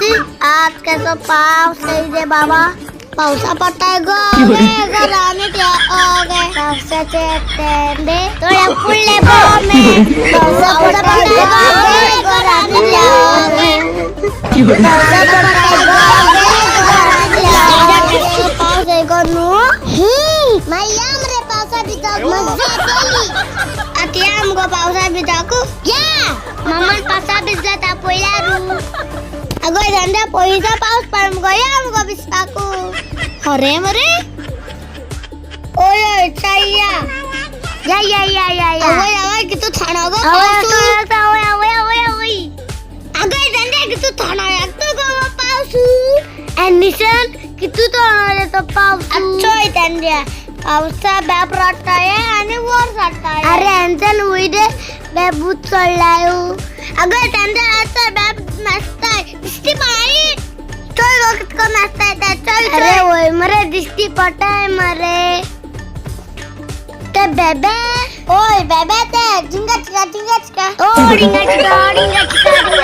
आज कसं पाऊस येते बाबा. पावसा पडताय ग घराने पावसाचे तेंडे थोड्या पुढले पावसा पडताय ग घराने पाऊस आहे गणू मैयाम रे पावसा भिजा मजा केली आता याम गो पावसा भिजाकू या मम्मा पावसा भिजला ता पहिला रू अगो धंदा पहिला पाऊस पडम गया आम गो भिजताकू अरे मरे ओय ओय चायया या ओय कितु थाना गो पाऊस ओय अगो धंदा कितु थाना लागतो गो पाऊस एनिशन कितु थाना तो पाऊस अच्छोय धंदा पावसा बॅप रटताय आणि वर साठताय अरे एंजन उइडे बॅबूत चढलायो अगं त्यांचा आता बॅप मस्ताय दिसती पाई चल वक्त को मस्ताय त्या चल अरे ओय मरे दिसती पटाय मरे ते बेबे ओय बेबे ते जिंगा चिका ओ डिंगा चिका